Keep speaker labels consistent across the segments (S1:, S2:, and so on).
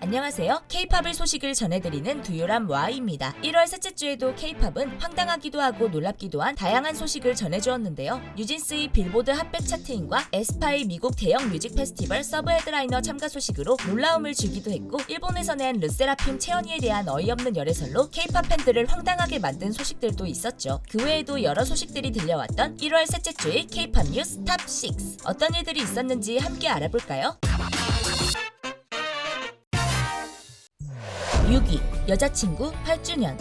S1: 안녕하세요. K-팝의 소식을 전해드리는 두유람 와이입니다. 1월 셋째 주에도 K-팝은 황당하기도 하고 놀랍기도 한 다양한 소식을 전해주었는데요. 뉴진스의 빌보드 핫백 차트인과 에스파의 미국 대형 뮤직 페스티벌 서브 헤드라이너 참가 소식으로 놀라움을 주기도 했고, 일본에서 낸 르세라핌 채연이에 대한 어이없는 열애설로 K-팝 팬들을 황당하게 만든 소식들도 있었죠. 그 외에도 여러 소식들이 들려왔던 1월 셋째 주의 K-팝 뉴스 탑 6. 어떤 일들이 있었는지 함께 알아볼까요? 6위, 여자친구 8주년.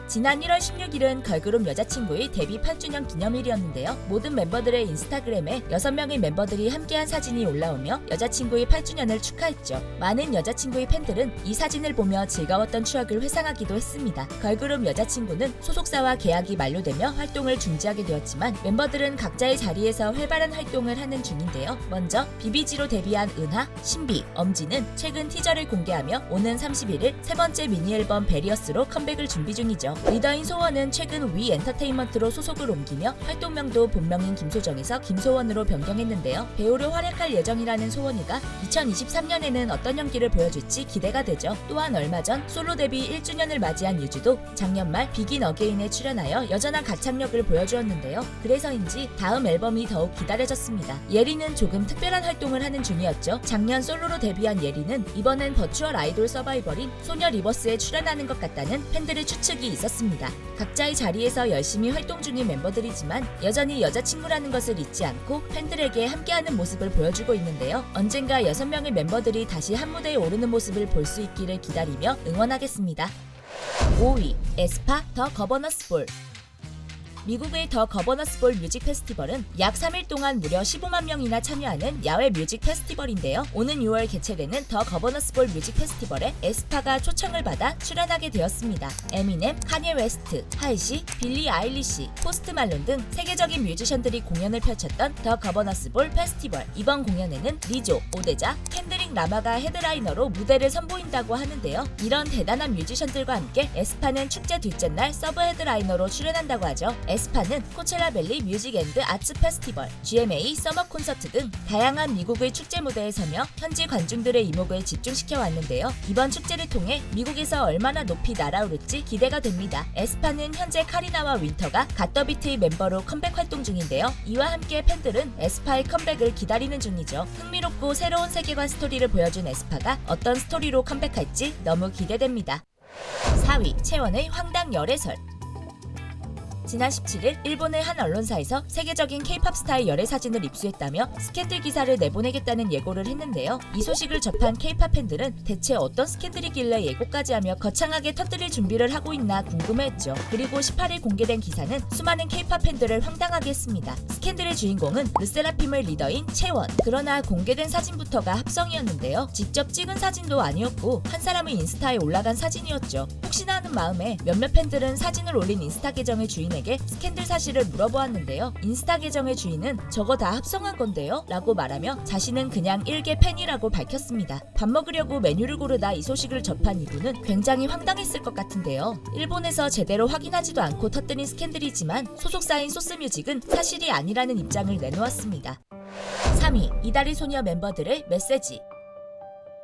S1: 지난 1월 16일은 걸그룹 여자친구의 데뷔 8주년 기념일이었는데요. 모든 멤버들의 인스타그램에 6명의 멤버들이 함께한 사진이 올라오며 여자친구의 8주년을 축하했죠. 많은 여자친구의 팬들은 이 사진을 보며 즐거웠던 추억을 회상하기도 했습니다. 걸그룹 여자친구는 소속사와 계약이 만료되며 활동을 중지하게 되었지만 멤버들은 각자의 자리에서 활발한 활동을 하는 중인데요. 먼저 비비지로 데뷔한 은하, 신비, 엄지는 최근 티저를 공개하며 오는 31일 세 번째 미니앨범 베리어스로 컴백을 준비 중이죠. 리더인 소원은 최근 위 엔터테인먼트로 소속을 옮기며 활동명도 본명인 김소정에서 김소원으로 변경했는데요. 배우로 활약할 예정이라는 소원이가 2023년에는 어떤 연기를 보여줄지 기대가 되죠. 또한 얼마 전 솔로 데뷔 1주년을 맞이한 유주도 작년 말 비긴 어게인에 출연하여 여전한 가창력을 보여주었는데요. 그래서인지 다음 앨범이 더욱 기다려졌습니다. 예리는 조금 특별한 활동을 하는 중이었죠. 작년 솔로로 데뷔한 예리는 이번엔 버추얼 아이돌 서바이벌인 소녀 리버스에 출연하는 것 같다는 팬들의 추측이 있었습니다. 각자의 자리에서 열심히 활동 중인 멤버들이지만 여전히 여자친구라는 것을 잊지 않고 팬들에게 함께하는 모습을 보여주고 있는데요. 언젠가 6명의 멤버들이 다시 한 무대에 오르는 모습을 볼 수 있기를 기다리며 응원하겠습니다. 5위, 에스파 더 거버너스 볼. 미국의 더 거버너스 볼 뮤직 페스티벌은 약 3일 동안 무려 15만 명이나 참여하는 야외 뮤직 페스티벌인데요. 오는 6월 개최되는 더 거버너스 볼 뮤직 페스티벌에 에스파가 초청을 받아 출연하게 되었습니다. 에미넴, 카니에 웨스트, 할시, 빌리 아일리시, 포스트 말론 등 세계적인 뮤지션들이 공연을 펼쳤던 더 거버너스 볼 페스티벌. 이번 공연에는 리조, 오데자, 캔드릭 라마가 헤드라이너로 무대를 선보인다고 하는데요. 이런 대단한 뮤지션들과 함께 에스파는 축제 둘째 날 서브 헤드라이너로 출연한다고 하죠. 에스파는 코첼라밸리 뮤직 앤드 아츠 페스티벌, GMA 서머 콘서트 등 다양한 미국의 축제 무대에 서며 현지 관중들의 이목을 집중시켜 왔는데요. 이번 축제를 통해 미국에서 얼마나 높이 날아오를지 기대가 됩니다. 에스파는 현재 카리나와 윈터가 갓더비트의 멤버로 컴백 활동 중인데요. 이와 함께 팬들은 에스파의 컴백을 기다리는 중이죠. 흥미롭고 새로운 세계관 스토리를 보여준 에스파가 어떤 스토리로 컴백할지 너무 기대됩니다. 4위, 채원의 황당 열애설. 지난 17일 일본의 한 언론사에서 세계적인 K-팝 스타의 열애 사진을 입수했다며 스캔들 기사를 내보내겠다는 예고를 했는데요. 이 소식을 접한 K-팝 팬들은 대체 어떤 스캔들이길래 예고까지 하며 거창하게 터뜨릴 준비를 하고 있나 궁금해했죠. 그리고 18일 공개된 기사는 수많은 K-팝 팬들을 황당하게 했습니다. 스캔들의 주인공은 르세라핌의 리더인 채원. 그러나 공개된 사진부터가 합성이었는데요. 직접 찍은 사진도 아니었고 한 사람의 인스타에 올라간 사진이었죠. 혹시나 하는 마음에 몇몇 팬들은 사진을 올린 인스타 계정의 주인에게 스캔들 사실을 물어보았는데요. 인스타 계정의 주인은 저거 다 합성한 건데요? 라고 말하며 자신은 그냥 일개 팬이라고 밝혔습니다. 밥 먹으려고 메뉴를 고르다 이 소식을 접한 이분은 굉장히 황당했을 것 같은데요. 일본에서 제대로 확인하지도 않고 터뜨린 스캔들이지만 소속사인 소스뮤직은 사실이 아니라는 입장을 내놓았습니다. 3위, 이달의 소녀 멤버들의 메시지.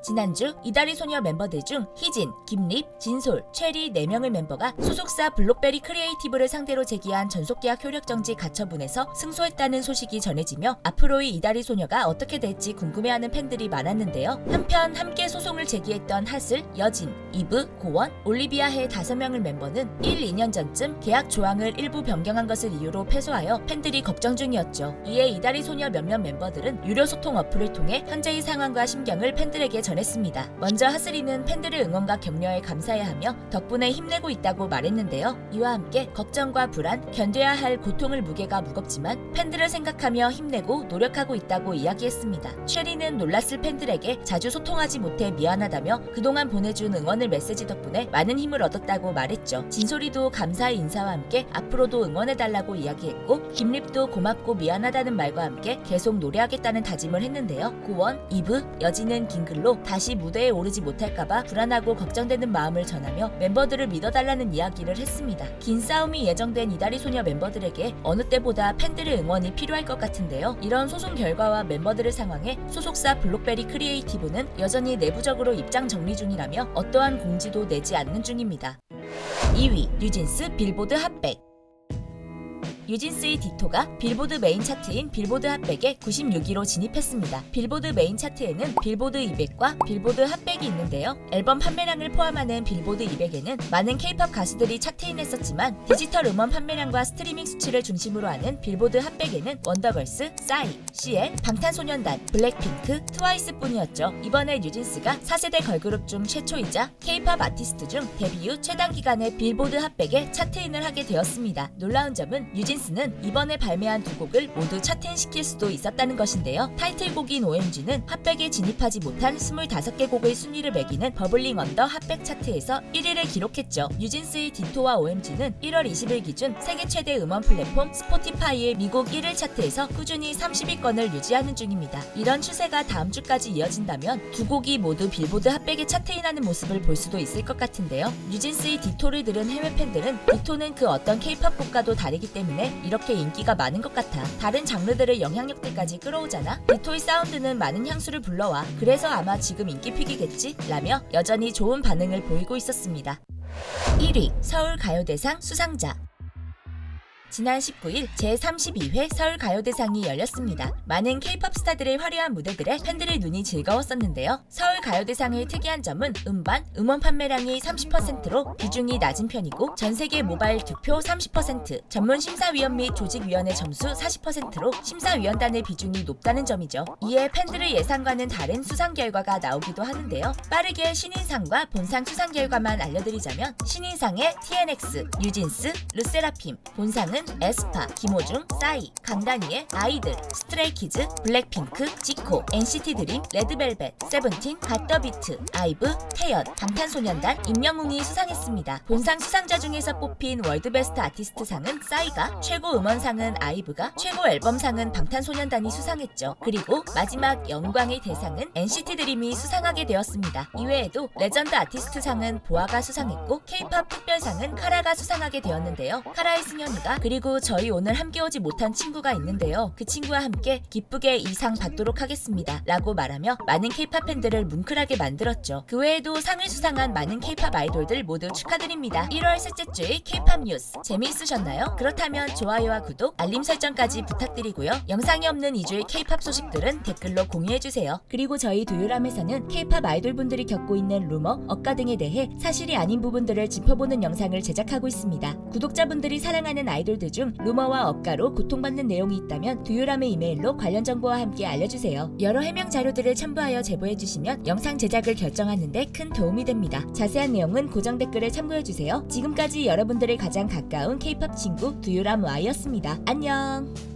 S1: 지난주 이달의 소녀 멤버들 중 희진, 김립, 진솔, 체리 4명의 멤버가 소속사 블록베리 크리에이티브를 상대로 제기한 전속계약 효력정지 가처분에서 승소했다는 소식이 전해지며 앞으로의 이달의 소녀가 어떻게 될지 궁금해하는 팬들이 많았는데요. 한편 함께 소송을 제기했던 하슬, 여진, 이브, 고원, 올리비아해 5명의 멤버는 1-2년 전쯤 계약 조항을 일부 변경한 것을 이유로 패소하여 팬들이 걱정 중이었죠. 이에 이달의 소녀 몇몇 멤버들은 유료 소통 어플을 통해 현재의 상황과 심경을 팬들에게 전했습니다. 먼저 하슬이는 팬들의 응원과 격려에 감사해야 하며 덕분에 힘내고 있다고 말했는데요. 이와 함께 걱정과 불안, 견뎌야 할 고통을 무게가 무겁지만 팬들을 생각하며 힘내고 노력하고 있다고 이야기했습니다. 체리는 놀랐을 팬들에게 자주 소통하지 못해 미안하다며 그동안 보내준 응원을 메시지 덕분에 많은 힘을 얻었다고 말했죠. 진솔이도 감사의 인사와 함께 앞으로도 응원해달라고 이야기했고, 김립도 고맙고 미안하다는 말과 함께 계속 노래하겠다는 다짐을 했는데요. 고원, 이브, 여진은 긴 글로 다시 무대에 오르지 못할까봐 불안하고 걱정되는 마음을 전하며 멤버들을 믿어달라는 이야기를 했습니다. 긴 싸움이 예정된 이달이 소녀 멤버들에게 어느 때보다 팬들의 응원이 필요할 것 같은데요. 이런 소송 결과와 멤버들의 상황에 소속사 블록베리 크리에이티브는 여전히 내부적으로 입장 정리 중이라며 어떠한 공지도 내지 않는 중입니다. 2위 뉴진스 빌보드 핫백. 뉴진스의 디토가 빌보드 메인 차트인 빌보드 핫백에 96위로 진입했습니다. 빌보드 메인 차트에는 빌보드 200과 빌보드 핫백이 있는데요. 앨범 판매량을 포함하는 빌보드 200에는 많은 K-팝 가수들이 차트인했었지만 디지털 음원 판매량과 스트리밍 수치를 중심으로 하는 빌보드 핫백에는 원더걸스, 싸이, CL, 방탄소년단, 블랙핑크, 트와이스뿐이었죠. 이번에 뉴진스가 4세대 걸그룹 중 최초이자 K-팝 아티스트 중 데뷔 후 최단 기간에 빌보드 핫백에 차트인을 하게 되었습니다. 놀라운 점은 뉴진스는 이번에 발매한 두 곡을 모두 차트인시킬 수도 있었다는 것인데요. 타이틀곡인 OMG는 핫백에 진입하지 못한 25개 곡의 순위를 매기는 버블링 언더 핫백 차트에서 1위를 기록했죠. 뉴진스의 디토와 OMG는 1월 20일 기준 세계 최대 음원 플랫폼 스포티파이의 미국 1일 차트에서 꾸준히 30위권을 유지하는 중입니다. 이런 추세가 다음 주까지 이어진다면 두 곡이 모두 빌보드 핫백에 차트인하는 모습을 볼 수도 있을 것 같은데요. 뉴진스의 디토를 들은 해외 팬들은 디토는 그 어떤 K-팝 곡과도 다르기 때문에 이렇게 인기가 많은 것 같아. 다른 장르들의 영향력들까지 끌어오잖아. 디토의 사운드는 많은 향수를 불러와. 그래서 아마 지금 인기 피기겠지? 라며 여전히 좋은 반응을 보이고 있었습니다. 1위 서울가요대상 수상자. 지난 19일 제32회 서울가요대상이 열렸습니다. 많은 K-팝 스타들의 화려한 무대들에 팬들의 눈이 즐거웠었는데요. 서울가요대상의 특이한 점은 음반, 음원 판매량이 30%로 비중이 낮은 편이고 전세계 모바일 득표 30%, 전문심사위원 및 조직위원회 점수 40%로 심사위원단의 비중이 높다는 점이죠. 이에 팬들의 예상과는 다른 수상 결과가 나오기도 하는데요. 빠르게 신인상과 본상 수상 결과만 알려드리자면 신인상에 TNX, 뉴진스, 르세라핌, 본상은 에스파, 김호중, 싸이, 강다니엘, 아이들, 스트레이키즈, 블랙핑크, 지코, NCT 드림, 레드벨벳, 세븐틴, 갓더비트, 아이브, 태연, 방탄소년단, 임영웅이 수상했습니다. 본상 수상자 중에서 뽑힌 월드베스트 아티스트상은 싸이가, 최고 음원상은 아이브가, 최고 앨범상은 방탄소년단이 수상했죠. 그리고 마지막 영광의 대상은 NCT 드림이 수상하게 되었습니다. 이외에도 레전드 아티스트상은 보아가 수상했고 K-팝 특별상은 카라가 수상하게 되었는데요. 카라의 승현이가 그리고 저희 오늘 함께 오지 못한 친구가 있는데요. 그 친구와 함께 기쁘게 이 상 받도록 하겠습니다. 라고 말하며 많은 K-팝 팬들을 뭉클하게 만들었죠. 그 외에도 상을 수상한 많은 K-팝 아이돌들 모두 축하드립니다. 1월 셋째 주의 K-팝 뉴스 재미있으셨나요? 그렇다면 좋아요와 구독, 알림 설정까지 부탁드리고요. 영상이 없는 2주의 K-팝 소식들은 댓글로 공유해주세요. 그리고 저희 두유람에서는 K-팝 아이돌분들이 겪고 있는 루머, 억가 등에 대해 사실이 아닌 부분들을 짚어보는 영상을 제작하고 있습니다. 구독자분들이 사랑하는 아이돌들 중 루머와 억가로 고통받는 내용이 있다면 두유람의 이메일로 관련 정보와 함께 알려주세요. 여러 해명 자료들을 첨부하여 제보해주시면 영상 제작을 결정하는 데 큰 도움이 됩니다. 자세한 내용은 고정 댓글을 참고해주세요. 지금까지 여러분들의 가장 가까운 K-팝 친구 두유람 Y였습니다. 안녕!